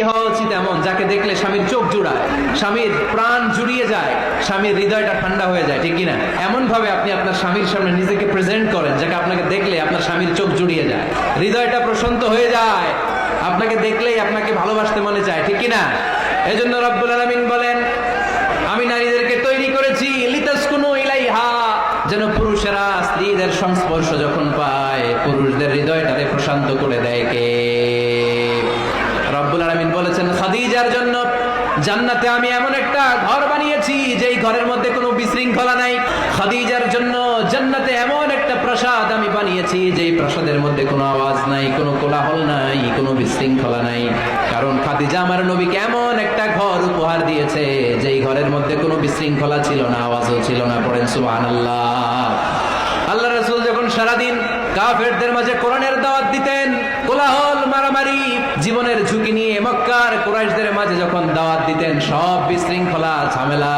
হওয়া উচিত এমন যাকে দেখলে স্বামীর চোখ জুড়ায়, স্বামীর প্রাণ জুড়িয়ে যায়, স্বামীর হৃদয়টা ঠান্ডা হয়ে যায়, ঠিক কিনা? এমন ভাবে আপনি আপনার স্বামীর সামনে নিজেকে প্রেজেন্ট করেন যাকে আপনাকে দেখলে আপনার স্বামীর চোখ জুড়িয়ে যায়, হৃদয়টা প্রশান্ত হয়ে যায়, আপনাকে দেখলেই আপনাকে ভালোবাসতে মনে চায়, ঠিক কিনা? এজন্য রব্বুল আলামিন বলেন, আমি নারীদেরকে তৈরি করেছি লিতাসকুনু ইলাইহা, যেন পুরুষেরা স্ত্রীদের সংস্পর্শ যখন পায় পুরুষদের হৃদয়টাকে প্রশান্ত করে দেয়। কে? রব্বুল আলামিন বলেছেন খাদিজার জন্য জান্নাতে আমি এমন একটা ঘর বানিয়েছি যেই ঘরের মধ্যে কোনো বিশৃঙ্খলা নাই। খাদিজার জন্য জান্নাতে এমন একটা প্রাসাদ আমি বানিয়েছি যেই প্রাসাদের মধ্যে কোনো আওয়াজ নাই, কোনো কোলাহল নাই, কোনো বিশৃঙ্খলা নাই। কারণ খাদিজা আমার নবীকে এমন একটা ঘর উপহার দিয়েছে যেই ঘরের মধ্যে কোনো বিশৃঙ্খলা ছিল না, আওয়াজও ছিল না। পড়েন সুবহানাল্লাহ। আল্লাহ রাসূল যখন সারাদিন কাফেরদের মাঝে কোরআনের দাওয়াত দিতেন, কোলাহল, মারামারি, জীবনের ঝুঁকি নিয়ে মক্কার কুরাইশদের মাঝে যখন দাওয়াত দিতেন, সব বিশৃঙ্খলা, ঝামেলা,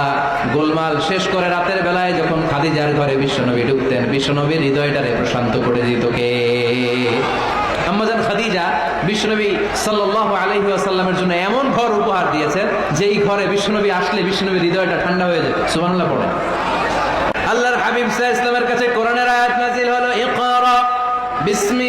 গোলমাল শেষ করে রাতের বেলায় যখন খাদিজার ঘরে বিশ্বনবী ঢুকতেন, বিশ্বনবীর হৃদয়টারে প্রশান্ত করে দিত কে? আম্মাজান খাদিজা বিশ্বনবী সাল্লাল্লাহু আলাইহি ওয়াসাল্লামের জন্য এমন ঘর উপহার দিয়েছেন যেই ঘরে বিশ্বনবী আসলে বিশ্বনবীর হৃদয়টা ঠান্ডা হয়ে যেত। সুবহানাল্লাহ পড়েন। আল্লাহর হাবিব সাল্লাল্লাহু আলাইহি ওয়াসাল্লামের কাছে কোরআনের আয়াত নাযিল হলো, ইকরা বিসমি